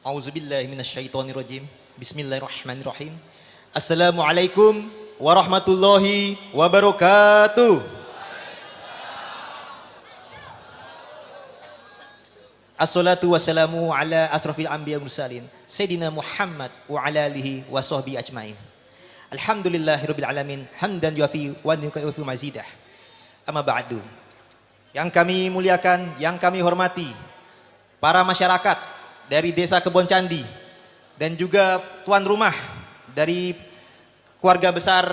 A'udzubillahi minasyaitonirrajim. Bismillahirrahmanirrahim. Assalamualaikum warahmatullahi wabarakatuh. Assalatu wassalamu ala asrafil anbiya mursalin Sayyidina Muhammad wa ala alihi wa sahbihi ajmain. Alhamdulillahirabbil alamin hamdan yuafi wa yukafi mazidah. Amma ba'du. Yang kami muliakan, yang kami hormati, para masyarakat dari Desa Kebon Candi dan juga tuan rumah dari keluarga besar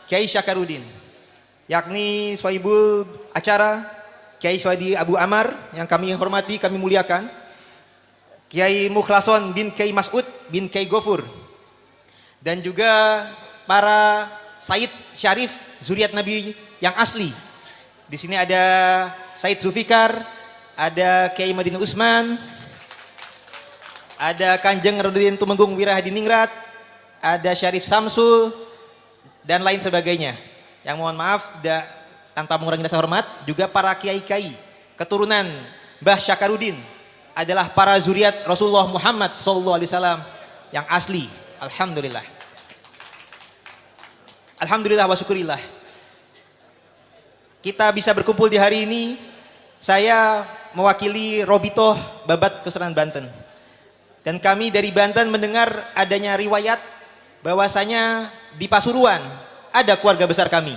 Kiai Syakaruddin, yakni swahibul acara Kiai Swadi Abu Amar yang kami hormati, kami muliakan, Kiai Mukhlason bin Kiai Mas'ud bin Kiai Gofur, dan juga para Said Syarif zuriat Nabi yang asli. Di sini ada Said Zulfikar, ada Kiai Madinah Usman, ada Kanjeng Rodin Tumenggung Wirahadiningrat, ada Syarif Samsul, dan lain sebagainya. Yang mohon maaf tanpa mengurangi rasa hormat, juga para kiai-kiai keturunan Mbah Syakaruddin adalah para zuriat Rasulullah Muhammad SAW yang asli. Alhamdulillah. Alhamdulillah wa syukurillah. Kita bisa berkumpul di hari ini. Saya mewakili Robitoh Babat Kesultanan Banten. Dan kami dari Banten mendengar adanya riwayat bahwasanya di Pasuruan ada keluarga besar kami.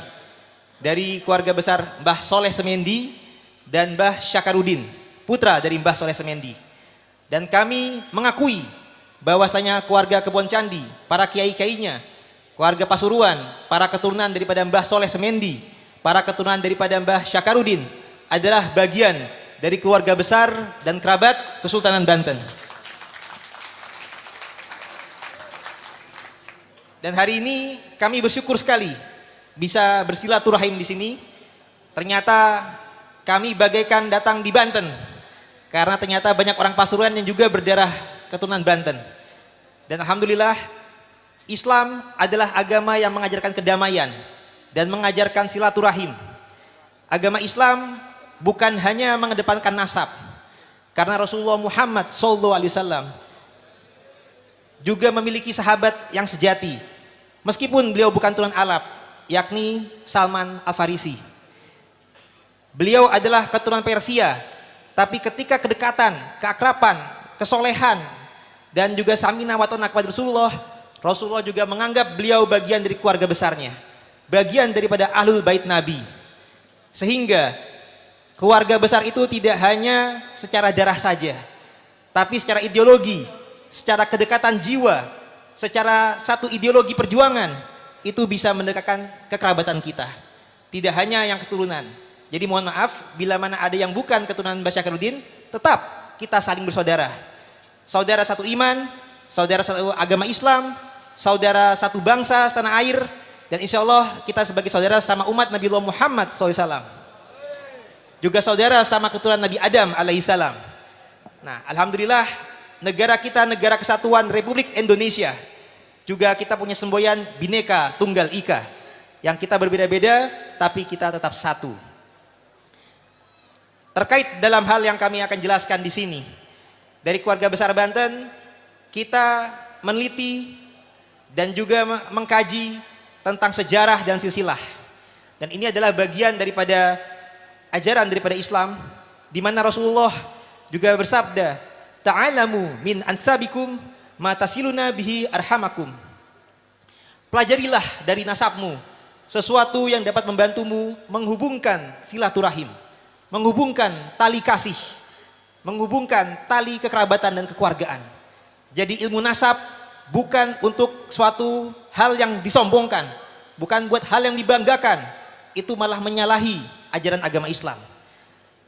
Dari keluarga besar Mbah Soleh Semendi dan Mbah Syakaruddin, putra dari Mbah Soleh Semendi. Dan kami mengakui bahwasanya keluarga Kebon Candi, para kiai-kiainya, keluarga Pasuruan, para keturunan daripada Mbah Soleh Semendi, para keturunan daripada Mbah Syakaruddin adalah bagian dari keluarga besar dan kerabat Kesultanan Banten. Dan hari ini kami bersyukur sekali bisa bersilaturahim di sini. Ternyata kami bagaikan datang di Banten, karena ternyata banyak orang Pasuruan yang juga berdarah keturunan Banten. Dan alhamdulillah, Islam adalah agama yang mengajarkan kedamaian dan mengajarkan silaturahim. Agama Islam bukan hanya mengedepankan nasab, karena Rasulullah Muhammad SAW juga memiliki sahabat yang sejati. Meskipun beliau bukan turunan Arab, yakni Salman Al-Farisi. Beliau adalah keturunan Persia, tapi ketika kedekatan, keakraban, kesolehan, dan juga samina wa ta'na kepada Rasulullah juga menganggap beliau bagian dari keluarga besarnya, bagian daripada Ahlul Bait Nabi. Sehingga keluarga besar itu tidak hanya secara darah saja, tapi secara ideologi, secara kedekatan jiwa, secara satu ideologi perjuangan, itu bisa mendekatkan kekerabatan kita. Tidak hanya yang keturunan. Jadi mohon maaf, bila mana ada yang bukan keturunan Mbah Syakaruddin, tetap kita saling bersaudara. Saudara satu iman, saudara satu agama Islam, saudara satu bangsa, setanah air, dan insya Allah kita sebagai saudara sama umat Nabi Muhammad SAW. Juga saudara sama keturunan Nabi Adam alaihissalam. Nah, alhamdulillah, negara kita negara kesatuan Republik Indonesia. Juga kita punya semboyan Bhinneka Tunggal Ika, yang kita berbeda-beda tapi kita tetap satu. Terkait dalam hal yang kami akan jelaskan di sini, dari keluarga besar Banten kita meneliti dan juga mengkaji tentang sejarah dan silsilah. Dan ini adalah bagian daripada ajaran daripada Islam, di mana Rasulullah juga bersabda, ta'alamu min ansabikum ma tasiluna bihi arhamakum. Pelajarilah dari nasabmu sesuatu yang dapat membantumu menghubungkan silaturahim, menghubungkan tali kasih, menghubungkan tali kekerabatan dan kekeluargaan. Jadi ilmu nasab bukan untuk suatu hal yang disombongkan, bukan buat hal yang dibanggakan. Itu malah menyalahi ajaran agama Islam.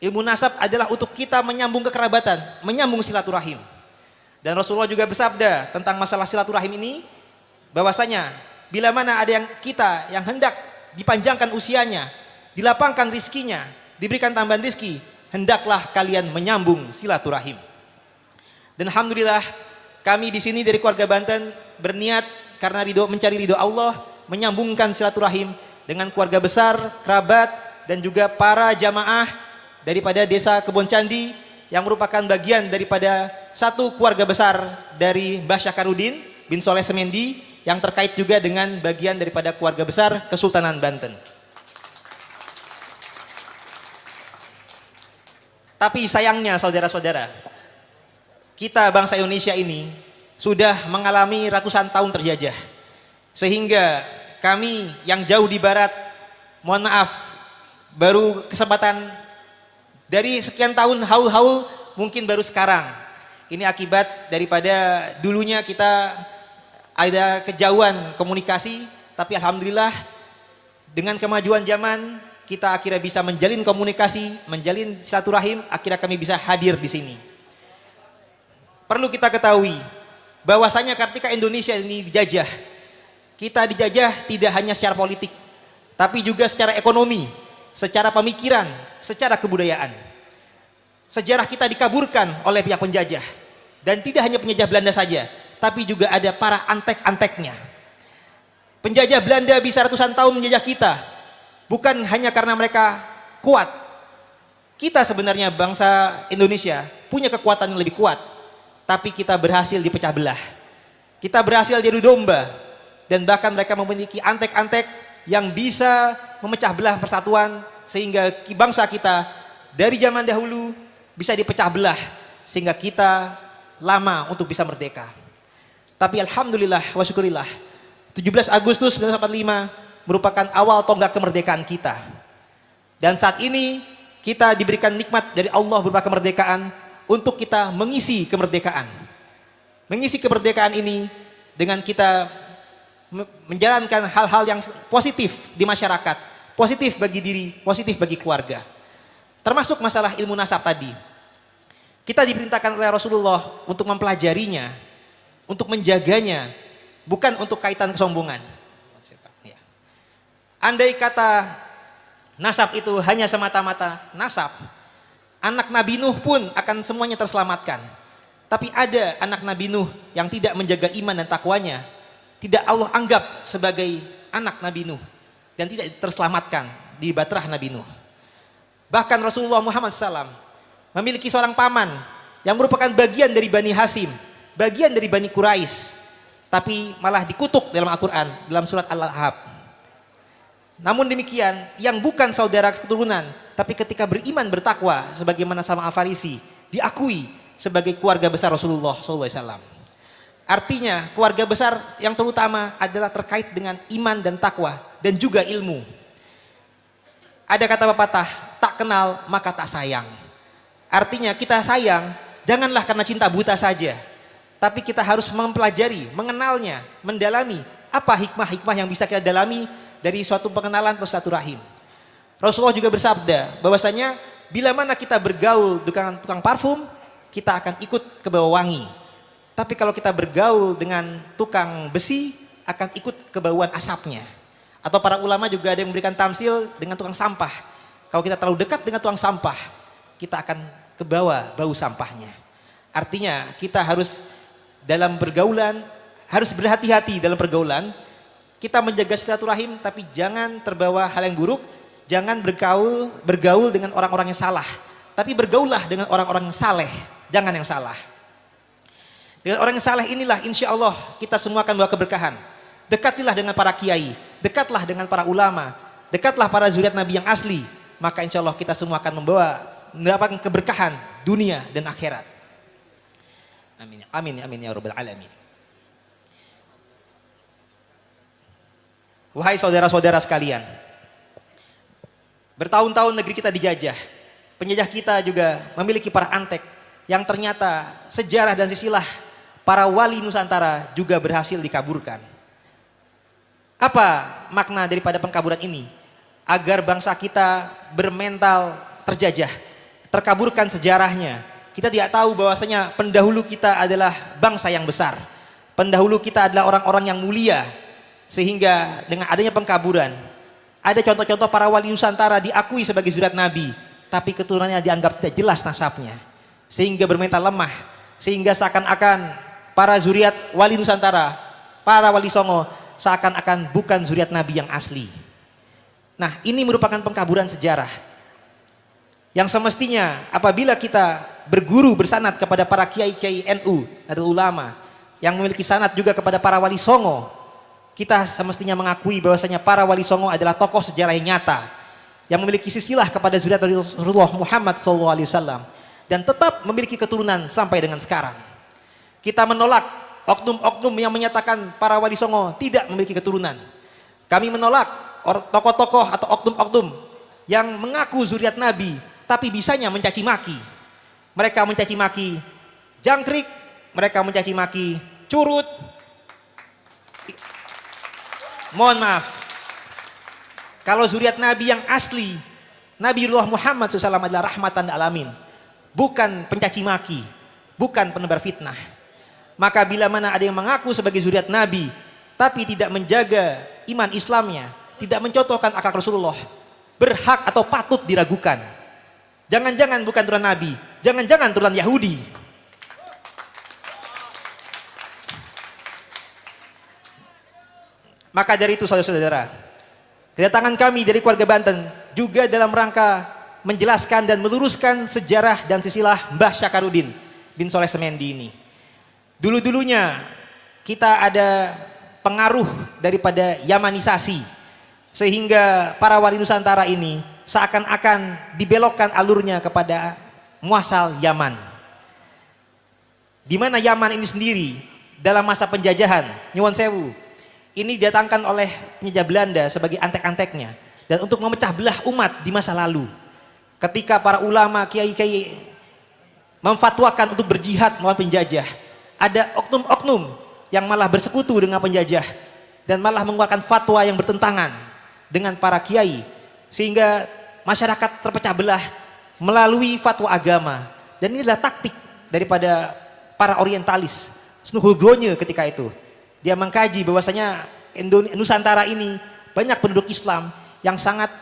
Ilmu nasab adalah untuk kita menyambung kekerabatan, menyambung silaturahim. Dan Rasulullah juga bersabda tentang masalah silaturahim ini, bahwasanya bila mana ada yang kita yang hendak dipanjangkan usianya, dilapangkan rizkinya, diberikan tambahan rizki, hendaklah kalian menyambung silaturahim. Dan alhamdulillah kami di sini dari keluarga Banten berniat karena mencari ridho Allah, menyambungkan silaturahim dengan keluarga besar, kerabat, dan juga para jamaah daripada Desa Kebon Candi yang merupakan bagian daripada satu keluarga besar dari Mbah Syakaruddin bin Soleh Semendi yang terkait juga dengan bagian daripada keluarga besar Kesultanan Banten. Tapi sayangnya saudara-saudara, kita bangsa Indonesia ini sudah mengalami ratusan tahun terjajah. Sehingga kami yang jauh di barat, mohon maaf, baru kesempatan dari sekian tahun haul-haul mungkin baru sekarang. Ini akibat daripada dulunya kita ada kejauhan komunikasi, tapi alhamdulillah dengan kemajuan zaman kita akhirnya bisa menjalin komunikasi, menjalin silaturahim, akhirnya kami bisa hadir di sini. Perlu kita ketahui bahwasanya ketika Indonesia ini dijajah, kita dijajah tidak hanya secara politik, tapi juga secara ekonomi, secara pemikiran, secara kebudayaan. Sejarah kita dikaburkan oleh pihak penjajah, dan tidak hanya penjajah Belanda saja, tapi juga ada para antek-anteknya. Penjajah Belanda bisa ratusan tahun menjajah kita, bukan hanya karena mereka kuat. Kita sebenarnya bangsa Indonesia punya kekuatan yang lebih kuat, tapi kita berhasil dipecah belah. Kita berhasil diadu domba, dan bahkan mereka memiliki antek-antek yang bisa memecah belah persatuan, sehingga bangsa kita dari zaman dahulu bisa dipecah belah, sehingga kita lama untuk bisa merdeka. Tapi alhamdulillah wa syukurillah, 17 Agustus 1945 merupakan awal tonggak kemerdekaan kita. Dan saat ini kita diberikan nikmat dari Allah berupa kemerdekaan untuk kita mengisi kemerdekaan. Mengisi kemerdekaan ini dengan kita menjalankan hal-hal yang positif di masyarakat, positif bagi diri, positif bagi keluarga. Termasuk masalah ilmu nasab tadi. Kita diperintahkan oleh Rasulullah untuk mempelajarinya, untuk menjaganya, bukan untuk kaitan kesombongan. Andai kata nasab itu hanya semata-mata nasab, anak Nabi Nuh pun akan semuanya terselamatkan. Tapi ada anak Nabi Nuh yang tidak menjaga iman dan takwanya, tidak Allah anggap sebagai anak Nabi Nuh dan tidak terselamatkan di batrah Nabi Nuh. Bahkan Rasulullah Muhammad SAW memiliki seorang paman yang merupakan bagian dari Bani Hasim, bagian dari Bani Quraisy, tapi malah dikutuk dalam Al-Quran, dalam surat Al-Ahzab. Namun demikian, yang bukan saudara keturunan, tapi ketika beriman bertakwa, sebagaimana sama Al-Farisi, diakui sebagai keluarga besar Rasulullah SAW. Artinya keluarga besar yang terutama adalah terkait dengan iman dan takwa dan juga ilmu. Ada kata pepatah, tak kenal maka tak sayang. Artinya kita sayang janganlah karena cinta buta saja, tapi kita harus mempelajari, mengenalnya, mendalami apa hikmah-hikmah yang bisa kita dalami dari suatu pengenalan atau silaturahim. Rasulullah juga bersabda bahwasanya bila mana kita bergaul dengan tukang parfum, kita akan ikut ke bawah wangi. Tapi kalau kita bergaul dengan tukang besi, akan ikut kebauan asapnya. Atau para ulama juga ada yang memberikan tamsil dengan tukang sampah. Kalau kita terlalu dekat dengan tukang sampah, kita akan kebawa bau sampahnya. Artinya kita harus dalam pergaulan, harus berhati-hati dalam pergaulan. Kita menjaga silaturahim, tapi jangan terbawa hal yang buruk. Jangan bergaul dengan orang-orang yang salah. Tapi bergaullah dengan orang-orang yang saleh, jangan yang salah. Dengan orang yang saleh inilah insya Allah kita semua akan membawa keberkahan. Dekatilah dengan para kiai, dekatlah dengan para ulama, dekatlah para zuriat Nabi yang asli. Maka insya Allah kita semua akan mendapatkan keberkahan dunia dan akhirat. Amin, amin, amin ya rabbal alamin. Wahai saudara-saudara sekalian, bertahun-tahun negeri kita dijajah. Penjajah kita juga memiliki para antek yang ternyata sejarah dan silsilah para wali Nusantara juga berhasil dikaburkan. Apa makna daripada pengkaburan ini? Agar bangsa kita bermental terjajah, terkaburkan sejarahnya. Kita tidak tahu bahwasanya pendahulu kita adalah bangsa yang besar. Pendahulu kita adalah orang-orang yang mulia. Sehingga dengan adanya pengkaburan, ada contoh-contoh para wali Nusantara diakui sebagai zuriat Nabi, tapi keturunannya dianggap tidak jelas nasabnya. Sehingga bermental lemah. Sehingga seakan-akan para zuriat wali Nusantara, para wali Songo seakan-akan bukan zuriat Nabi yang asli. Nah, ini merupakan pengkaburan sejarah yang semestinya apabila kita berguru bersanad kepada para kiai-kiai NU adalah ulama yang memiliki sanad juga kepada para wali songo, kita semestinya mengakui bahwasanya para wali songo adalah tokoh sejarah yang nyata yang memiliki silsilah kepada zuriat Rasulullah Muhammad SAW dan tetap memiliki keturunan sampai dengan sekarang. Kita menolak oknum-oknum yang menyatakan para wali songo tidak memiliki keturunan. Kami menolak tokoh-tokoh atau oknum-oknum yang mengaku zuriat Nabi tapi bisanya mencaci maki. Mereka mencaci maki jangkrik, mereka mencaci maki curut. Mohon maaf, kalau zuriat Nabi yang asli, Nabiullah Muhammad SAW adalah rahmatan alamin, bukan pencaci maki, bukan penebar fitnah. Maka bila mana ada yang mengaku sebagai zuriat Nabi tapi tidak menjaga iman Islamnya, tidak mencontohkan akhlak Rasulullah, berhak atau patut diragukan. Jangan-jangan bukan turunan Nabi, jangan-jangan turunan Yahudi. Maka dari itu saudara-saudara, kedatangan kami dari keluarga Banten juga dalam rangka menjelaskan dan meluruskan sejarah dan silsilah Mbah Syakaruddin bin Soleh Semendi ini. Dulu-dulunya kita ada pengaruh daripada Yamanisasi, sehingga para wali Nusantara ini seakan-akan dibelokkan alurnya kepada muasal Yaman. Di mana Yaman ini sendiri dalam masa penjajahan Nyuwun Sewu ini didatangkan oleh penjajah Belanda sebagai antek-anteknya dan untuk memecah belah umat di masa lalu. Ketika para ulama kiai-kiai memfatwakan untuk berjihad melawan penjajah, ada oknum-oknum yang malah bersekutu dengan penjajah dan malah mengeluarkan fatwa yang bertentangan dengan para kiai, sehingga masyarakat terpecah belah melalui fatwa agama. Dan ini adalah taktik daripada para orientalis Snuhugronje ketika itu. Dia mengkaji bahwasanya Nusantara ini banyak penduduk Islam yang sangat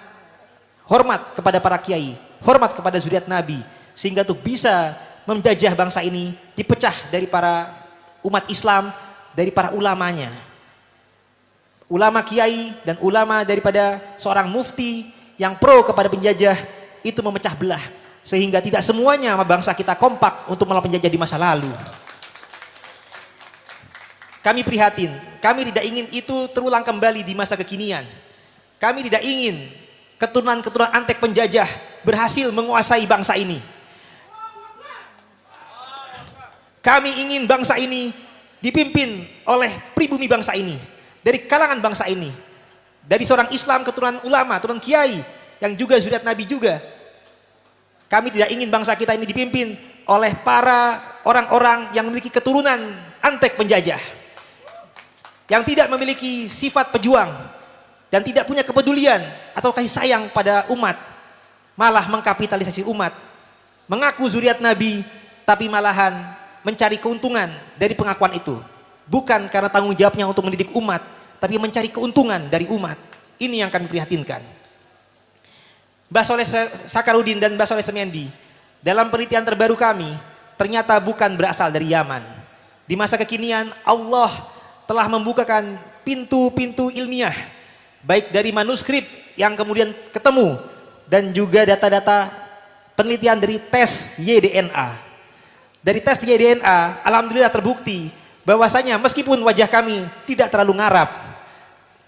hormat kepada para kiai, hormat kepada zuriat Nabi, sehingga untuk bisa menjajah bangsa ini dipecah dari para umat Islam, dari para ulamanya. Ulama kiai dan ulama daripada seorang mufti yang pro kepada penjajah itu memecah belah, sehingga tidak semuanya bangsa kita kompak untuk melawan penjajah di masa lalu. Kami prihatin, kami tidak ingin itu terulang kembali di masa kekinian. Kami tidak ingin keturunan-keturunan antek penjajah berhasil menguasai bangsa ini. Kami ingin bangsa ini dipimpin oleh pribumi bangsa ini, dari kalangan bangsa ini, dari seorang Islam keturunan ulama, keturunan kiai yang juga zuriat Nabi juga. Kami tidak ingin bangsa kita ini dipimpin oleh para orang-orang yang memiliki keturunan antek penjajah, yang tidak memiliki sifat pejuang dan tidak punya kepedulian atau kasih sayang pada umat, malah mengkapitalisasi umat, mengaku zuriat Nabi tapi malahan mencari keuntungan dari pengakuan itu, bukan karena tanggung jawabnya untuk mendidik umat, tapi mencari keuntungan dari umat. Ini yang kami prihatinkan. Mbah Soleh Sakaruddin dan Mbah Soleh Semendi dalam penelitian terbaru kami ternyata bukan berasal dari Yaman. Di masa kekinian Allah telah membukakan pintu-pintu ilmiah, baik dari manuskrip yang kemudian ketemu dan juga data-data penelitian dari tes YDNA. Dari tes YDNA, alhamdulillah terbukti bahwasanya meskipun wajah kami tidak terlalu ngarap,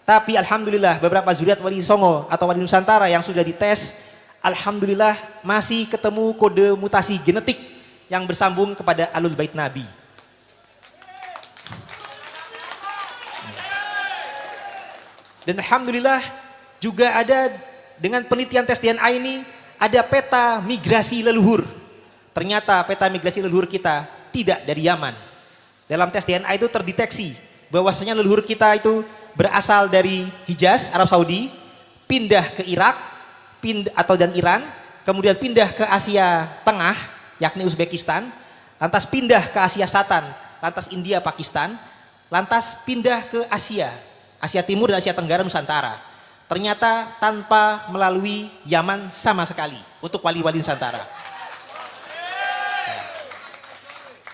tapi alhamdulillah beberapa zuriat wali songo atau wali Nusantara yang sudah dites, alhamdulillah masih ketemu kode mutasi genetik yang bersambung kepada alul bait Nabi. Dan alhamdulillah juga ada dengan penelitian tes DNA ini ada peta migrasi leluhur. Ternyata peta migrasi leluhur kita tidak dari Yaman. Dalam tes DNA itu terdeteksi bahwasanya leluhur kita itu berasal dari Hijaz, Arab Saudi, pindah ke Irak, dan Iran, kemudian pindah ke Asia Tengah, yakni Uzbekistan, lantas pindah ke Asia Selatan, lantas India, Pakistan, lantas pindah ke Asia Timur dan Asia Tenggara Nusantara. Ternyata tanpa melalui Yaman sama sekali untuk wali-wali Nusantara.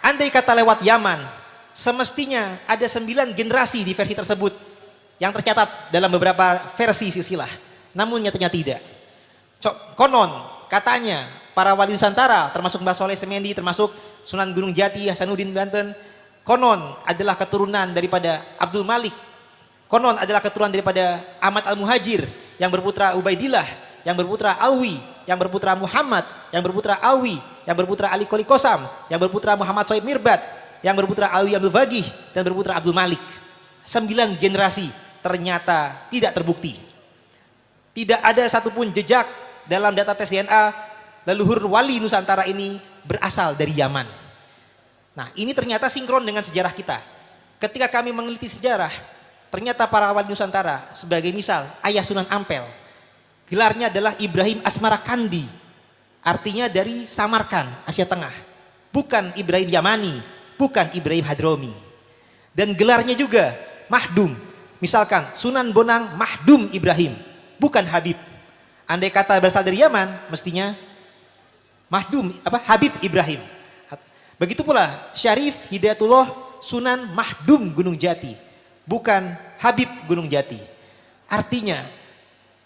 Andai kata lewat Yaman, semestinya ada 9 generasi di versi tersebut yang tercatat dalam beberapa versi silsilah. Namun nyatanya tidak. Konon katanya para wali Nusantara, termasuk Mbah Soleh Semendi, termasuk Sunan Gunung Jati, Hasanuddin Banten, konon adalah keturunan daripada Abdul Malik, konon adalah keturunan daripada Ahmad Al-Muhajir, yang berputra Ubaidillah, yang berputra Alwi, yang berputra Muhammad, yang berputra Alwi, yang berputra Ali Koli Kosam, yang berputra Muhammad Soeb Mirbat, yang berputra Alwi Abdul Fagih, dan berputra Abdul Malik. 9 generasi ternyata tidak terbukti. Tidak ada satupun jejak dalam data tes DNA leluhur wali Nusantara ini berasal dari Yaman. Nah, ini ternyata sinkron dengan sejarah kita. Ketika kami meneliti sejarah, ternyata para wali Nusantara, sebagai misal Ayah Sunan Ampel, gelarnya adalah Ibrahim Asmarakandi, artinya dari Samarkand, Asia Tengah. Bukan Ibrahim Yamani, bukan Ibrahim Hadromi. Dan gelarnya juga Mahdum. Misalkan Sunan Bonang Mahdum Ibrahim, bukan Habib. Andai kata berasal dari Yaman, mestinya Mahdum Habib Ibrahim. Begitu pula Syarif Hidayatullah Sunan Mahdum Gunung Jati, bukan Habib Gunung Jati. Artinya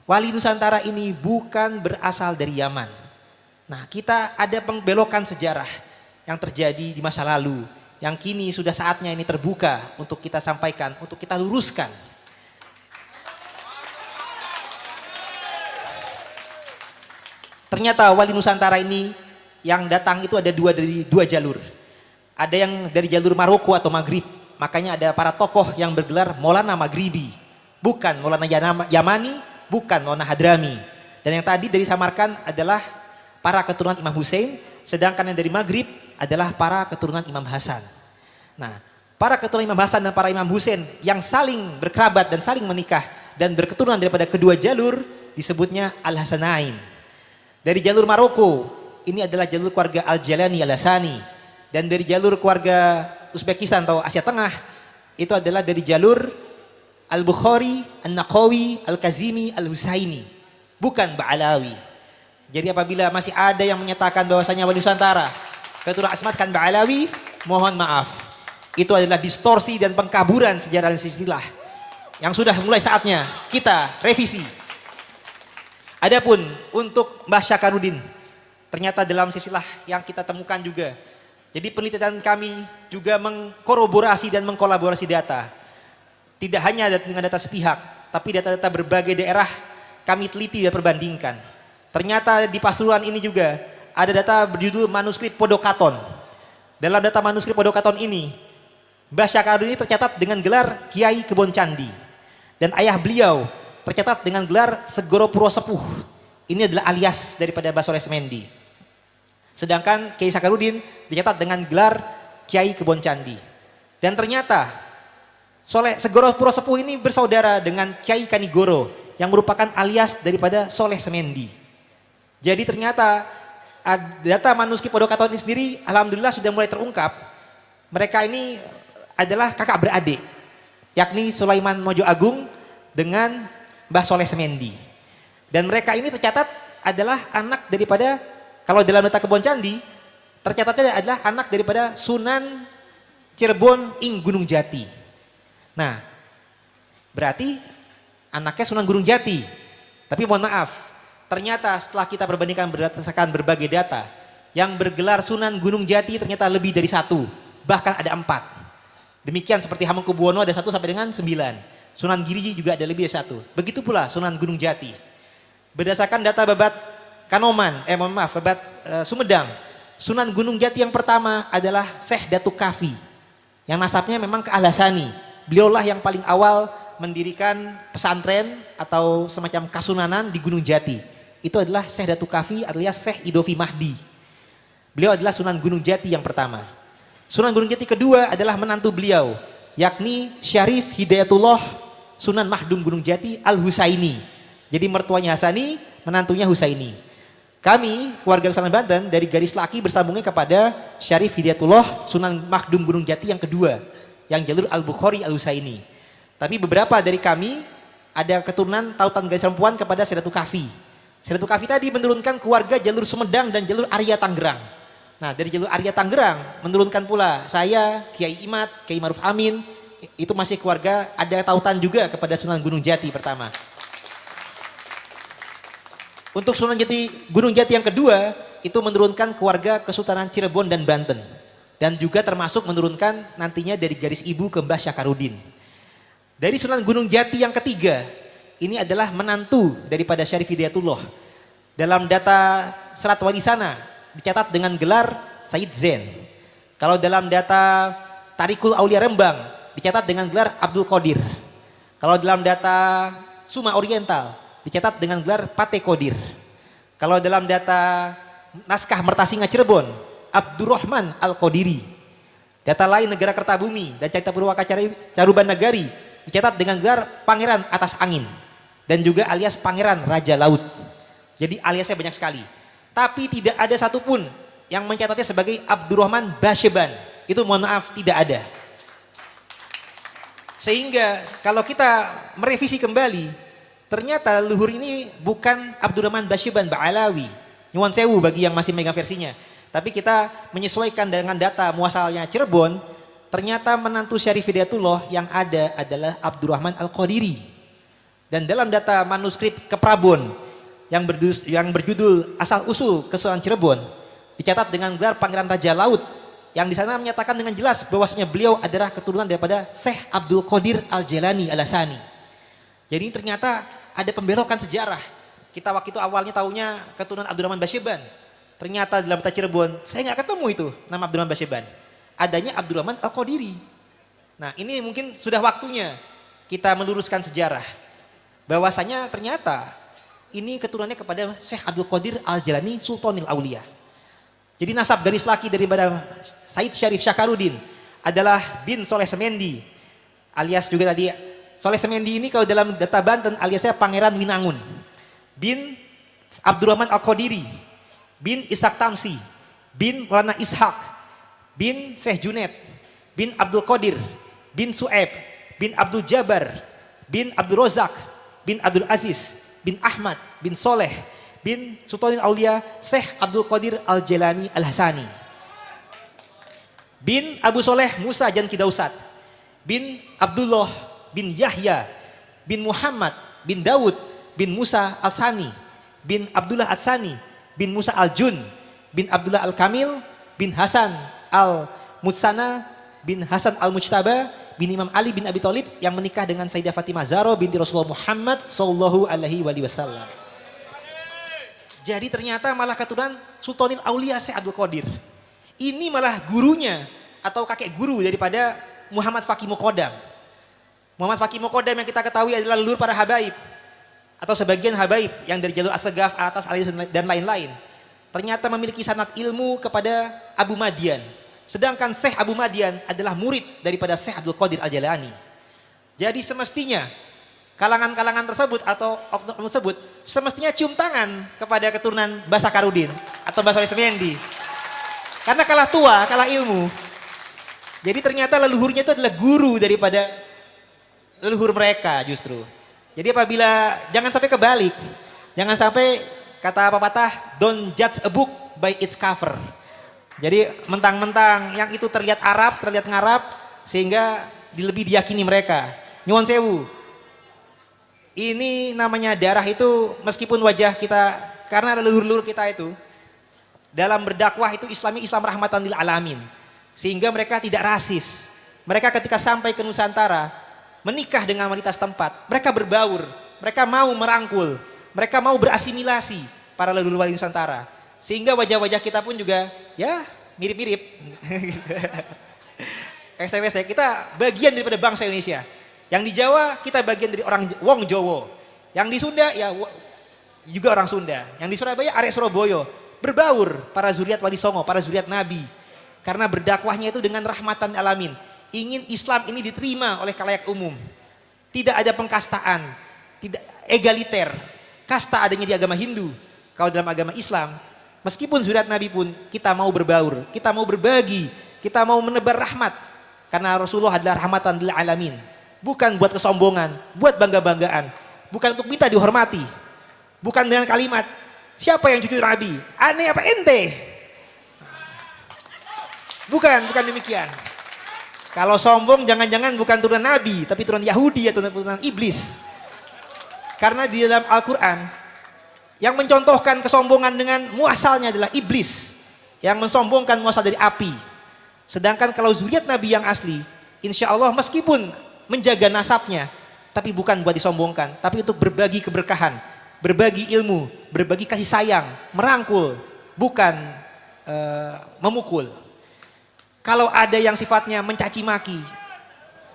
wali Nusantara ini bukan berasal dari Yaman. Nah, kita ada pembelokan sejarah yang terjadi di masa lalu, yang kini sudah saatnya ini terbuka untuk kita sampaikan, untuk kita luruskan. Ternyata wali Nusantara ini yang datang itu ada dari dua jalur. Ada yang dari jalur Maroko atau Maghrib. Makanya ada para tokoh yang bergelar Maulana Maghribi. Bukan Maulana Yamani, bukan Maulana Hadrami. Dan yang tadi dari Samarkand adalah para keturunan Imam Hussein. Sedangkan yang dari Maghrib adalah para keturunan Imam Hasan. Nah, para keturunan Imam Hasan dan para Imam Hussein yang saling berkerabat dan saling menikah dan berketurunan daripada kedua jalur disebutnya Al-Hasanain. Dari jalur Maroko, ini adalah jalur keluarga Al-Jalani Al-Hasani. Dan dari jalur keluarga Uzbekistan atau Asia Tengah, itu adalah dari jalur Al-Bukhari, An-Naqawi, Al-Kazimi, Al-Husaini. Bukan Ba'alawi. Jadi apabila masih ada yang menyatakan bahwasanya wali Nusantara keturunan Asmat kan Ba'alawi, mohon maaf. Itu adalah distorsi dan pengkaburan sejarah dan silsilah yang sudah mulai saatnya kita revisi. Adapun untuk Mbah Syakaruddin, ternyata dalam silsilah yang kita temukan juga. Jadi penelitian kami juga mengkorroborasi dan mengkolaborasi data. Tidak hanya dengan data sepihak, tapi data-data berbagai daerah kami teliti dan perbandingkan. Ternyata di Pasuruan ini juga ada data berjudul manuskrip Podokaton. Dalam data manuskrip Podokaton ini, Mbah Syakaruddin ini tercatat dengan gelar Kiai Kebon Candi. Dan ayah beliau tercatat dengan gelar Segoro Puro Sepuh. Ini adalah alias daripada Mbah Soleh Semendi. Sedangkan Kiai Syakaruddin dicatat dengan gelar Kiai Kebon Candi. Dan ternyata Segoro Puro Sepuh ini bersaudara dengan Kiai Kanigoro yang merupakan alias daripada Soleh Semendi. Jadi ternyata data manuskrip Podokaton ini sendiri alhamdulillah sudah mulai terungkap. Mereka ini adalah kakak beradik, yakni Sulaiman Mojo Agung dengan Mbah Soleh Semendi. Dan mereka ini tercatat adalah anak daripada, kalau dalam data Kebon Candi, tercatatnya adalah anak daripada Sunan Cirebon ing Gunung Jati. Nah, berarti anaknya Sunan Gunung Jati. Tapi mohon maaf, ternyata setelah kita perbandingkan berdasarkan berbagai data, yang bergelar Sunan Gunung Jati ternyata lebih dari 1, bahkan ada 4. Demikian seperti Hamengkubuwono ada 1 sampai dengan 9. Sunan Giri juga ada lebih dari 1. Begitu pula Sunan Gunung Jati. Berdasarkan data Babat Kanoman, Babat Sumedang, Sunan Gunung Jati yang pertama adalah Syekh Datuk Kafi, yang nasabnya memang ke Al-Hasani. Beliaulah yang paling awal mendirikan pesantren atau semacam kasunanan di Gunung Jati. Itu adalah Syekh Datuk Kafi alias Syekh Idofi Mahdi. Beliau adalah Sunan Gunung Jati yang pertama. Sunan Gunung Jati kedua adalah menantu beliau, yakni Syarif Hidayatullah Sunan Mahdum Gunung Jati Al-Husaini. Jadi mertuanya Hasani, menantunya Husaini. Kami, keluarga Kesultanan Banten, dari garis laki bersambungnya kepada Syarif Hidayatullah Sunan Mahdum Gunung Jati yang kedua, yang jalur Al-Bukhari Al-Husaini. Tapi beberapa dari kami ada keturunan tautan garis perempuan kepada Syekh Datuk Kafi. Syekh Datuk Kafi tadi menurunkan keluarga jalur Sumedang dan jalur Arya Tangerang. Nah, dari jalur Arya Tangerang menurunkan pula saya, Kiai Imat, Kiai Maruf Amin, itu masih keluarga, ada tautan juga kepada Sunan Gunung Jati pertama. Untuk Sunan Jati Gunung Jati yang kedua, itu menurunkan keluarga Kesultanan Cirebon dan Banten. Dan juga termasuk menurunkan nantinya dari garis ibu ke Mbah Syakarudin. Dari Sunan Gunung Jati yang ketiga, ini adalah menantu daripada Syarif Hidayatullah. Dalam data serat walisana dicatat dengan gelar Said Zain. Kalau dalam data Tarikul Aulia Rembang dicatat dengan gelar Abdul Qadir. Kalau dalam data Suma Oriental dicatat dengan gelar Pate Qadir. Kalau dalam data Naskah Mertasinga Cirebon, Abdurrahman Al-Qadiri. Data lain Negara Kertabumi dan Carita Purwaka Caruban Nagari dicatat dengan gelar Pangeran Atas Angin dan juga alias Pangeran Raja Laut. Jadi aliasnya banyak sekali. Tapi tidak ada satupun yang mencatatnya sebagai Abdurrahman Basyeban. Itu mohon maaf tidak ada. Sehingga kalau kita merevisi kembali, ternyata leluhur ini bukan Abdurrahman Basyeban Ba'alawi. Nyuwun sewu bagi yang masih megang versinya. Tapi kita menyesuaikan dengan data muasalnya Cirebon, ternyata menantu Syarif Hidayatullah yang ada adalah Abdurrahman Al-Qadiri. Dan dalam data manuskrip Keprabon yang berjudul Asal Usul Kesultanan Cirebon dicatat dengan gelar Pangeran Raja Laut, yang di sana menyatakan dengan jelas bahwasanya beliau adalah keturunan daripada Syekh Abdul Qadir Al-Jailani Al-Asani. Jadi ternyata ada pembelokan sejarah. Kita waktu itu awalnya taunya keturunan Abdurrahman Basyeban. Ternyata dalam peta Cirebon, saya nggak ketemu itu nama Abdurrahman Basyeban. Adanya Abdurrahman Al-Qadiri. Nah ini mungkin sudah waktunya kita meluruskan sejarah. Bahwasanya ternyata ini keturunannya kepada Syekh Abdul Qadir Al-Jailani Sultanil Aulia. Jadi nasab garis laki daripada Said Syarif Syakarudin adalah bin Soleh Semendi. Alias juga tadi Soleh Semendi ini kalau dalam data Banten aliasnya Pangeran Winangun. Bin Abdurrahman Al-Qadiri, bin Ishak Tamsi, bin Maulana Ishak, bin Syekh Junaid, bin Abdul Qadir, bin Su'eb, bin Abdul Jabar, bin Abdul Rozak, bin Abdul Aziz, bin Ahmad, bin Soleh, bin Sultanul Aulia Syekh Abdul Qadir Al-Jailani Al-Hasani, bin Abu Soleh Musa Jan Kidausat, bin Abdullah, bin Yahya, bin Muhammad, bin Daud, bin Musa Al-Sani, bin Abdullah Al-Sani, bin Musa Al-Jun, bin Abdullah Al-Kamil, bin Hasan Al-Mutsana, bin Hasan Al-Mujtaba, bin Imam Ali bin Abi Thalib yang menikah dengan Sayyidah Fatimah Zahra binti Rasulullah Muhammad sallallahu alaihi wasallam. Jadi ternyata malah keturunan Sultanil Aulia Syekh Abdul Qadir. Ini malah gurunya atau kakek guru daripada Muhammad Faqih Muqaddam. Muhammad Faqih Muqaddam yang kita ketahui adalah leluhur para habaib atau sebagian habaib yang dari jalur As-Sagaf, Atas, Ali dan lain-lain. Ternyata memiliki sanad ilmu kepada Abu Madian. Sedangkan Syekh Abu Madian adalah murid daripada Syekh Abdul Qadir Al-Jailani. Jadi semestinya kalangan-kalangan tersebut atau oknum tersebut semestinya cium tangan kepada keturunan Mbah Syakarudin atau Mbah Soleh Semendi. Karena kalah tua, kalah ilmu. Jadi ternyata leluhurnya itu adalah guru daripada leluhur mereka justru. Jadi apabila jangan sampai kebalik, jangan sampai kata pepatah don't judge a book by its cover. Jadi mentang-mentang yang itu terlihat Arab, terlihat ngarab sehingga lebih diyakini mereka. Nyuwun sewu. Ini namanya darah itu meskipun wajah kita karena leluhur-leluhur kita itu dalam berdakwah itu Islam rahmatan lil alamin. Sehingga mereka tidak rasis. Mereka ketika sampai ke Nusantara menikah dengan wanita setempat, mereka berbaur, mereka mau merangkul, mereka mau berasimilasi para leluhur Nusantara. Sehingga wajah-wajah kita pun juga ya mirip-mirip. SWC kita bagian daripada bangsa Indonesia. Yang di Jawa kita bagian dari orang Wong Jowo. Yang di Sunda ya juga orang Sunda. Yang di Surabaya arek Surabaya. Berbaur para zuriat Wali Songo, para zuriat Nabi. Karena berdakwahnya itu dengan rahmatan alamin. Ingin Islam ini diterima oleh khalayak umum. Tidak ada pengkastaan, tidak egaliter. Kasta adanya di agama Hindu. Kalau dalam agama Islam, meskipun zuriat Nabi pun kita mau berbaur, kita mau berbagi, kita mau menebar rahmat. Karena Rasulullah adalah rahmatan lil alamin. Bukan buat kesombongan, buat bangga-banggaan. Bukan untuk minta dihormati. Bukan dengan kalimat, siapa yang cucu Nabi? Aneh apa ente? Bukan demikian. Kalau sombong jangan-jangan bukan turunan Nabi, tapi turunan Yahudi atau turunan Iblis. Karena di dalam Al-Quran, yang mencontohkan kesombongan dengan muasalnya adalah iblis yang mensombongkan muasal dari api. Sedangkan kalau zuriat Nabi yang asli, insya Allah meskipun menjaga nasabnya, tapi bukan buat disombongkan, tapi untuk berbagi keberkahan, berbagi ilmu, berbagi kasih sayang, merangkul, bukan memukul. Kalau ada yang sifatnya mencaci maki,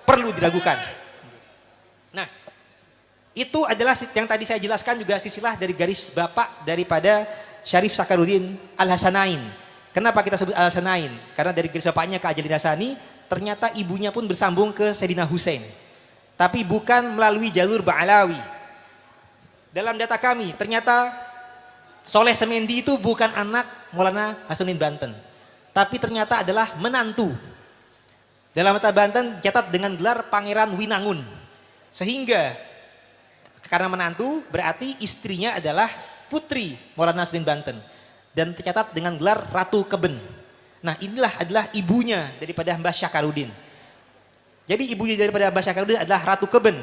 perlu diragukan. Nah, itu adalah yang tadi saya jelaskan juga silsilah dari garis bapak daripada Syarif Sakaruddin Al-Hasanain. Kenapa kita sebut Al-Hasanain? Karena dari garis bapaknya ke Ajalin Hasani, ternyata ibunya pun bersambung ke Sayyidina Husain. Tapi bukan melalui jalur Ba'alawi. Dalam data kami, ternyata Soleh Semendi itu bukan anak Maulana Hasanuddin Banten. Tapi ternyata adalah menantu. Dalam data Banten catat dengan gelar Pangeran Winangun. Sehingga karena menantu berarti istrinya adalah putri Maulana Hasanuddin Banten. Dan tercatat dengan gelar Ratu Keben. Nah inilah adalah ibunya daripada Mbah Syakaruddin. Jadi ibunya daripada Mbah Syakaruddin adalah Ratu Keben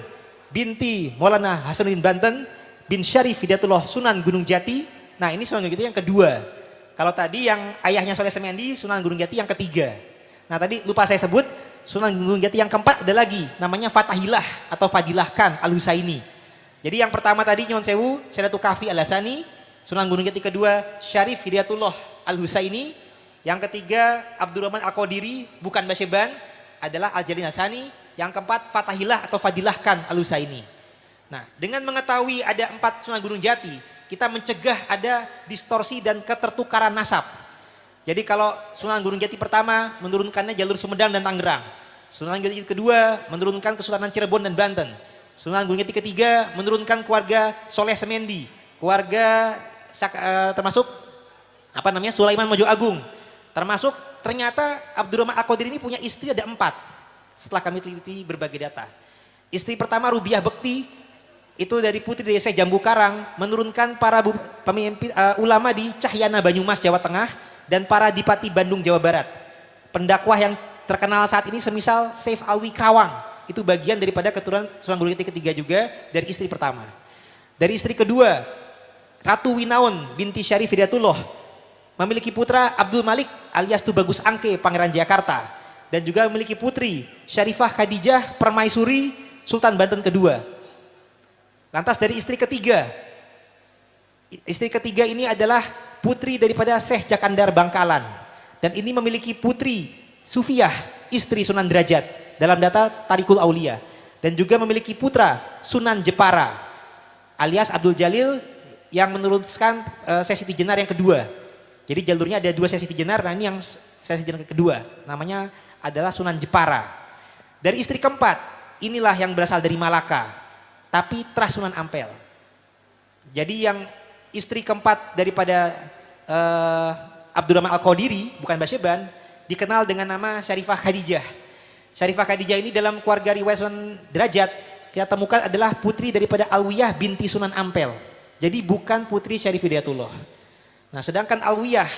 binti Maulana Hasanuddin Banten bin Syarif Hidayatullah Sunan Gunung Jati. Nah ini Sunan Gunung Jati yang kedua. Kalau tadi yang ayahnya Soleh Semendi, Sunan Gunung Jati yang ketiga. Nah tadi lupa saya sebut, Sunan Gunung Jati yang keempat ada lagi, namanya Fatahillah atau Fadilahkan Al-Husaini. Jadi yang pertama tadi Nyon Sewu, Syaratul Kafi Al-Hasani, Sunan Gunung Jati kedua, Syarif Hidayatullah Al-Husaini, yang ketiga Abdurrahman Al-Qadiri, bukan Basyeban, adalah Al-Jalin Hasani, yang keempat Fatahillah atau Fadilahkan Al-Husaini. Nah dengan mengetahui ada 4 Sunan Gunung Jati, kita mencegah ada distorsi dan ketertukaran nasab. Jadi kalau Sunan Gunung Jati pertama menurunkannya jalur Sumedang dan Tangerang. Sunan Gunung Jati kedua menurunkan Kesultanan Cirebon dan Banten. Sunan Gunung Jati ketiga menurunkan keluarga Soleh Semendi, keluarga termasuk Sulaiman Mojo Agung. Termasuk ternyata Abdurrahman Al-Qadiri ini punya istri ada 4. Setelah kami teliti berbagai data. Istri pertama Rubiah Bekti itu dari putri desa Jambu Karang menurunkan para pemimpin ulama di Cahyana Banyumas Jawa Tengah dan para dipati Bandung Jawa Barat. Pendakwah yang terkenal saat ini semisal Saif Alwi Karawang itu bagian daripada keturunan Sunan Gunung Jati ketiga juga dari istri pertama. Dari istri kedua Ratu Winaun binti Syarif Hidayatullah memiliki putra Abdul Malik alias Tubagus Angke Pangeran Jakarta dan juga memiliki putri Syarifah Khadijah Permaisuri Sultan Banten kedua. Lantas dari istri ketiga ini adalah putri daripada Syekh Jakandar Bangkalan dan ini memiliki putri Sufiyah istri Sunan Derajat dalam data Tarikul Aulia dan juga memiliki putra Sunan Jepara alias Abdul Jalil yang menurunkan Sesi Tijenar yang kedua. Jadi jalurnya ada 2 Sesi Tijenar, nah ini yang Sesi Tijenar kedua namanya adalah Sunan Jepara. Dari istri keempat inilah yang berasal dari Malaka tapi terah Sunan Ampel. Jadi yang istri keempat daripada Abdurrahman Al-Qadiri bukan Basyeban dikenal dengan nama Syarifah Khadijah. Syarifah Khadijah ini dalam keluarga riwayat Sunan Derajat kita temukan adalah putri daripada Alwiyah binti Sunan Ampel. Jadi bukan putri Syarif Hidayatullah. Nah sedangkan Alwiyah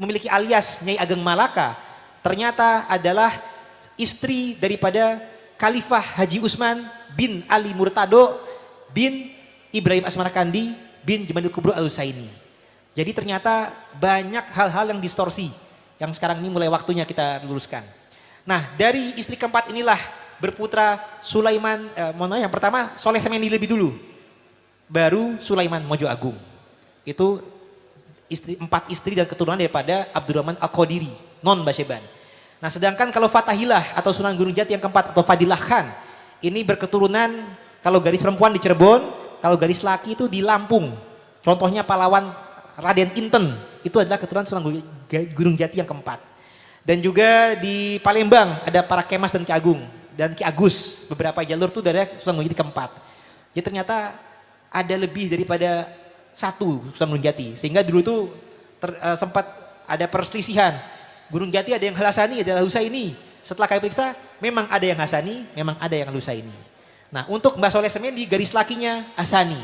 memiliki alias Nyai Ageng Malaka ternyata adalah istri daripada Khalifah Haji Usman bin Ali Murtado bin Ibrahim Asmarakandi bin Jumadil Kubro Al-Husaini. Jadi ternyata banyak hal-hal yang distorsi yang sekarang ini mulai waktunya kita luruskan. Nah dari istri keempat inilah berputra Sulaiman, yang pertama Soleh Semendi lebih dulu, baru Sulaiman Mojo Agung. Itu 4 istri dan keturunan daripada Abdurrahman Al-Qadiri non Basyeban. Nah sedangkan kalau Fatahillah atau Sunan Gunung Jati yang keempat atau Fadilahkan ini berketurunan kalau garis perempuan di Cirebon, kalau garis laki itu di Lampung. Contohnya pahlawan Raden Inten itu adalah keturunan Sunan Gunung Jati yang keempat. Dan juga di Palembang ada para Kemas dan Ki Agung dan Ki Agus, beberapa jalur itu dari Sunan Gunung Jati keempat. Jadi ternyata ada lebih daripada 1 Sunan Gunung Jati sehingga dulu itu sempat ada perselisihan. Gunung Jati ada yang Al-Hasani, ada Al-Husaini. Setelah kami periksa, memang ada yang Hasani, memang ada yang Al-Husaini. Nah untuk Mbah Soleh Semendi garis lakinya Hasani,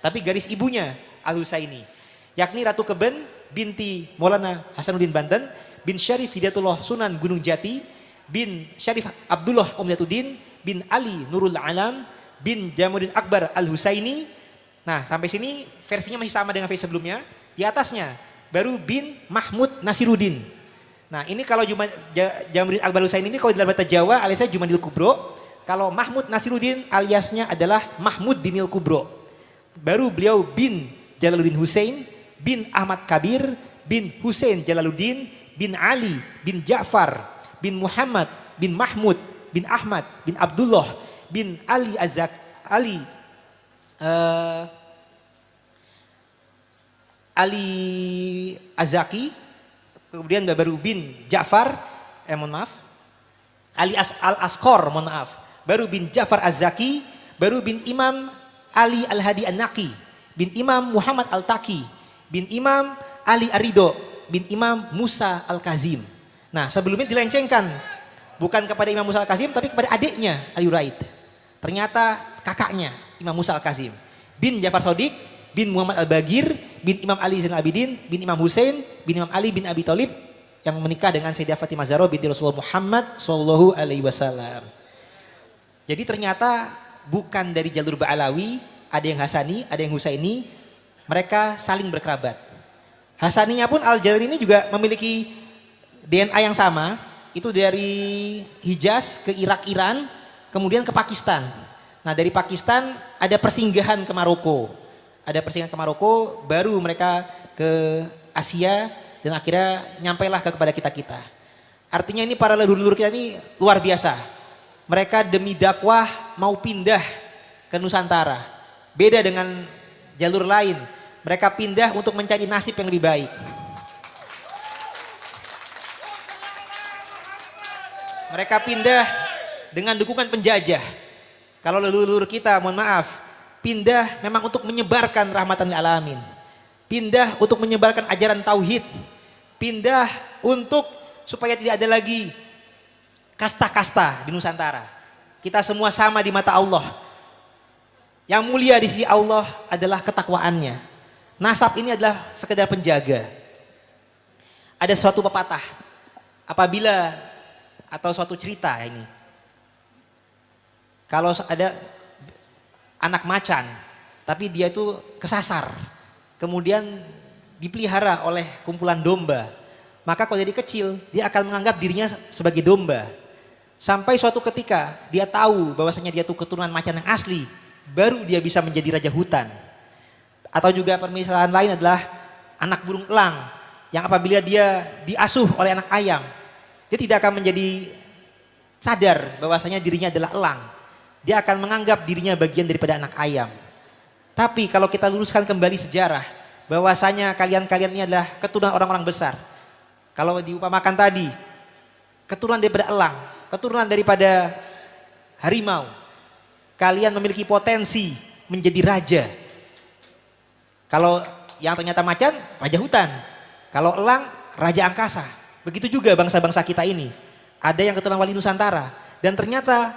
tapi garis ibunya Al-Husaini. Yakni Ratu Keben binti Maulana Hasanuddin Banten bin Syarif Hidayatullah Sunan Gunung Jati bin Syarif Abdullah Umyatuddin bin Ali Nurul Alam bin Jamuddin Akbar Al-Husaini Nah, sampai sini versinya masih sama dengan versi sebelumnya. Di atasnya baru bin Mahmud Nasiruddin. Nah, ini kalau Jamaluddin Al-Balusain ini kalau dalam bahasa Jawa aliasnya Jumadil Kubro. Kalau Mahmud Nasiruddin aliasnya adalah Mahmud Dinil Kubro. Baru beliau bin Jalaluddin Hussein, bin Ahmad Kabir, bin Hussein Jalaluddin, bin Ali, bin Ja'far, bin Muhammad, bin Mahmud, bin Ahmad, bin Abdullah, bin Ali Azaki, kemudian baru bin Ja'far, mohon maaf, Ali Al-Asqor, mohon maaf, baru bin Ja'far Az-Zaki, baru bin Imam Ali Al-Hadi An-Naqi, bin Imam Muhammad Al-Taki, bin Imam Ali Arido, bin Imam Musa Al-Kazim. Nah, sebelumnya dilencengkan bukan kepada Imam Musa Al-Kazim tapi kepada adiknya Ali Uraid. Ternyata kakaknya Imam Musa Al-Kazim, bin Ja'far Shadiq, bin Muhammad Al-Bagir, bin Imam Ali Zainal Abidin, bin Imam Hussein, bin Imam Ali bin Abi Thalib yang menikah dengan Sayyidah Fatimah Zahra binti Rasulullah Muhammad sallallahu alaihi wasallam. Jadi ternyata bukan dari jalur Ba'alawi, ada yang Hasani, ada yang Husaini, mereka saling berkerabat. Hasaninya pun Al-Jalalain ini juga memiliki DNA yang sama, itu dari Hijaz ke Irak, Iran, kemudian ke Pakistan. Nah, dari Pakistan ada persinggahan ke Maroko. Ada persinggahan ke Maroko, baru mereka ke Asia dan akhirnya nyampailah kepada kita-kita. Artinya ini para leluhur kita ini luar biasa. Mereka demi dakwah mau pindah ke Nusantara. Beda dengan jalur lain. Mereka pindah untuk mencari nasib yang lebih baik. Mereka pindah dengan dukungan penjajah. Kalau leluhur kita, mohon maaf, pindah memang untuk menyebarkan rahmatan lil alamin. Pindah untuk menyebarkan ajaran tauhid. Pindah untuk supaya tidak ada lagi kasta-kasta di Nusantara. Kita semua sama di mata Allah. Yang mulia di sisi Allah adalah ketakwaannya. Nasab ini adalah sekedar penjaga. Ada suatu pepatah, apabila atau suatu cerita ini, kalau ada anak macan, tapi dia itu kesasar, kemudian dipelihara oleh kumpulan domba, maka kalau jadi kecil dia akan menganggap dirinya sebagai domba. Sampai suatu ketika dia tahu bahwasanya dia itu keturunan macan yang asli, baru dia bisa menjadi raja hutan. Atau juga permisalan lain adalah anak burung elang yang apabila dia diasuh oleh anak ayam, dia tidak akan menjadi sadar bahwasanya dirinya adalah elang. Dia akan menganggap dirinya bagian daripada anak ayam. Tapi kalau kita luruskan kembali sejarah, bahwasanya kalian-kalian ini adalah keturunan orang-orang besar. Kalau diupamakan tadi, keturunan daripada elang, keturunan daripada harimau, kalian memiliki potensi menjadi raja. Kalau yang ternyata macan, raja hutan. Kalau elang, raja angkasa. Begitu juga bangsa-bangsa kita ini. Ada yang keturunan wali Nusantara. Dan ternyata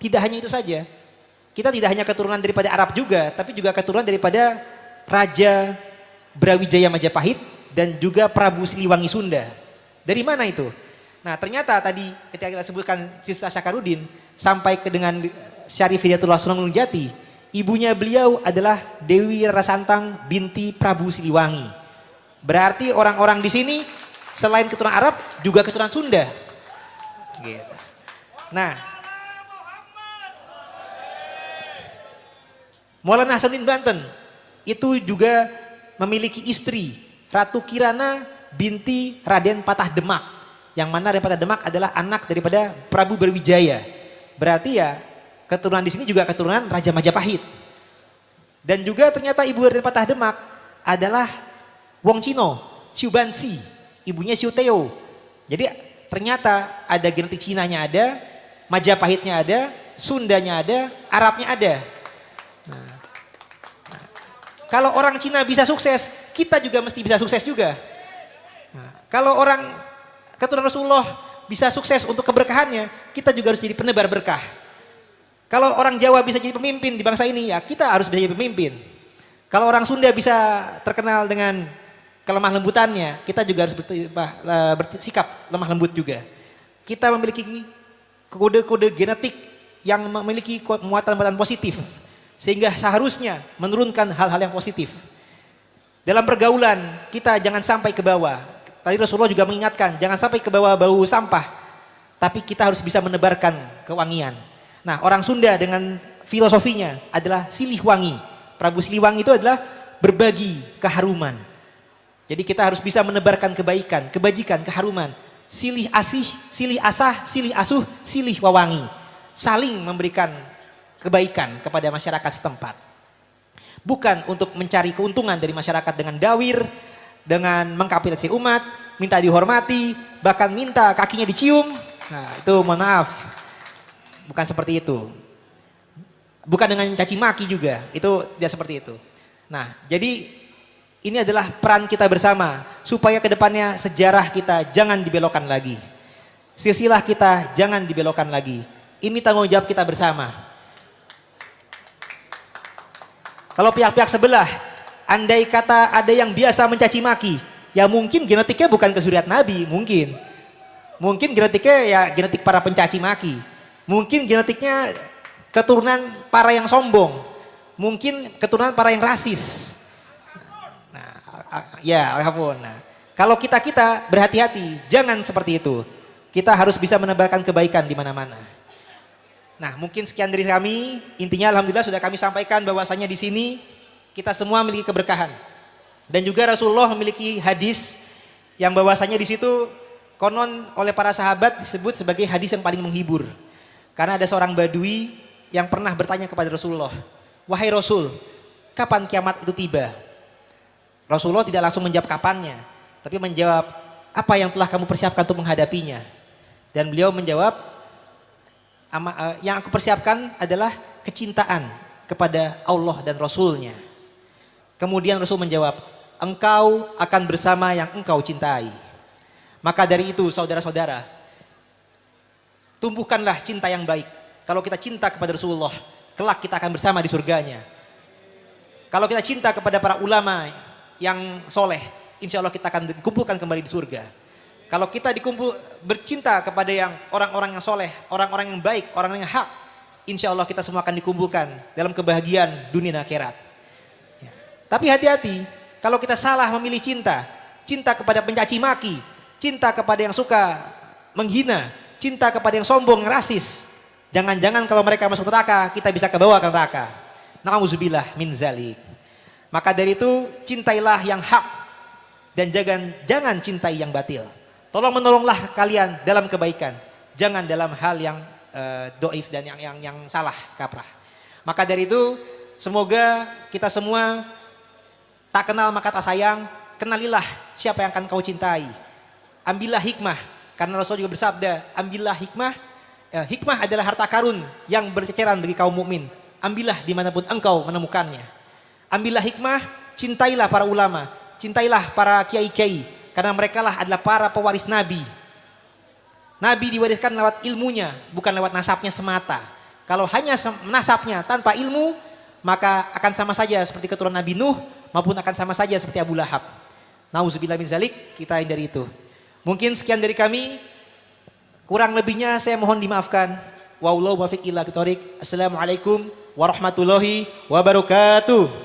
tidak hanya itu saja. Kita tidak hanya keturunan daripada Arab juga, tapi juga keturunan daripada Raja Brawijaya Majapahit dan juga Prabu Siliwangi Sunda. Dari mana itu? Nah, ternyata tadi ketika kita sebutkan Sista Syakarudin sampai ke dengan Syarif Hidayatullah Sunan Gunung Jati, ibunya beliau adalah Dewi Rara Santang binti Prabu Siliwangi. Berarti orang-orang di sini selain keturunan Arab juga keturunan Sunda. Gitu. Nah, Maulana Hasanuddin Banten itu juga memiliki istri Ratu Kirana binti Raden Patah Demak, yang mana Raden Patah Demak adalah anak daripada Prabu Brawijaya. Berarti ya keturunan di sini juga keturunan Raja Majapahit. Dan juga ternyata ibu Raden Patah Demak adalah Wong Cino, Siu Bansi, ibunya Siu Teo. Jadi ternyata ada genetik Cinanya ada, Majapahitnya ada, Sundanya ada, Arabnya ada. Nah, kalau orang Cina bisa sukses, kita juga mesti bisa sukses juga. Nah, kalau orang keturunan Rasulullah bisa sukses untuk keberkahannya, kita juga harus jadi penebar berkah. Kalau orang Jawa bisa jadi pemimpin di bangsa ini, ya kita harus bisa jadi pemimpin. Kalau orang Sunda bisa terkenal dengan kelemah lembutannya, kita juga harus bersikap lemah lembut juga. Kita memiliki kode-kode genetik yang memiliki muatan-muatan positif. Sehingga seharusnya menurunkan hal-hal yang positif. Dalam pergaulan kita jangan sampai ke bawah. Tadi Rasulullah juga mengingatkan, jangan sampai ke bawah bau sampah. Tapi kita harus bisa menebarkan kewangian. Nah, orang Sunda dengan filosofinya adalah silih wangi. Prabu Siliwangi itu adalah berbagi keharuman. Jadi kita harus bisa menebarkan kebaikan, kebajikan, keharuman. Silih asih, silih asah, silih asuh, silih wawangi. Saling memberikan kebaikan kepada masyarakat setempat. Bukan untuk mencari keuntungan dari masyarakat dengan dawir, dengan mengkapitalisasi umat, minta dihormati, bahkan minta kakinya dicium. Nah, itu mohon maaf. Bukan seperti itu. Bukan dengan caci maki juga, itu tidak seperti itu. Nah, jadi ini adalah peran kita bersama supaya kedepannya sejarah kita jangan dibelokkan lagi. Silsilah kita jangan dibelokkan lagi. Ini tanggung jawab kita bersama. Kalau pihak-pihak sebelah, andai kata ada yang biasa mencaci maki, ya mungkin genetiknya bukan kesuriat Nabi, mungkin. Mungkin genetiknya ya genetik para pencaci maki. Mungkin genetiknya keturunan para yang sombong. Mungkin keturunan para yang rasis. Ya, alhamdulillah. Nah, kalau kita berhati-hati, jangan seperti itu. Kita harus bisa menebarkan kebaikan di mana-mana. Nah, mungkin sekian dari kami. Intinya alhamdulillah sudah kami sampaikan bahwasanya di sini kita semua memiliki keberkahan. Dan juga Rasulullah memiliki hadis yang bahwasanya di situ konon oleh para sahabat disebut sebagai hadis yang paling menghibur. Karena ada seorang badui yang pernah bertanya kepada Rasulullah, "Wahai Rasul, kapan kiamat itu tiba?" Rasulullah tidak langsung menjawab kapannya, tapi menjawab apa yang telah kamu persiapkan untuk menghadapinya. Dan beliau menjawab, yang aku persiapkan adalah kecintaan kepada Allah dan Rasulnya. Kemudian Rasul menjawab, engkau akan bersama yang engkau cintai. Maka dari itu saudara-saudara, tumbuhkanlah cinta yang baik. Kalau kita cinta kepada Rasulullah, kelak kita akan bersama di surganya. Kalau kita cinta kepada para ulama yang soleh, insya Allah kita akan dikumpulkan kembali di surga. Kalau kita bercinta kepada yang orang-orang yang soleh, orang-orang yang baik, orang yang hak, insya Allah kita semua akan dikumpulkan dalam kebahagiaan dunia dan akhirat. Ya. Tapi hati-hati, kalau kita salah memilih cinta, cinta kepada pencaci maki, cinta kepada yang suka menghina, cinta kepada yang sombong, yang rasis, jangan-jangan kalau mereka masuk neraka, kita bisa kebawa ke neraka. Na'udzubillah min zalik. Maka dari itu cintailah yang hak dan jangan cintai yang batil. Tolong menolonglah kalian dalam kebaikan, jangan dalam hal yang doif dan yang salah kaprah. Maka dari itu semoga kita semua tak kenal maka tak sayang, kenalilah siapa yang akan kau cintai. Ambillah hikmah, karena Rasul juga bersabda, ambillah hikmah. Hikmah adalah harta karun yang berceceran bagi kaum mukmin. Ambillah dimanapun engkau menemukannya. Ambillah hikmah, cintailah para ulama, cintailah para kiai-kiai, karena mereka lah adalah para pewaris Nabi. Nabi diwariskan lewat ilmunya, bukan lewat nasabnya semata. Kalau hanya nasabnya tanpa ilmu, maka akan sama saja seperti keturunan Nabi Nuh, maupun akan sama saja seperti Abu Lahab. Nauzubillah min zalik, kita hindari itu. Mungkin sekian dari kami, kurang lebihnya saya mohon dimaafkan. Wallahu muwaffiq ila aqwamit thoriq. Assalamualaikum warahmatullahi wabarakatuh.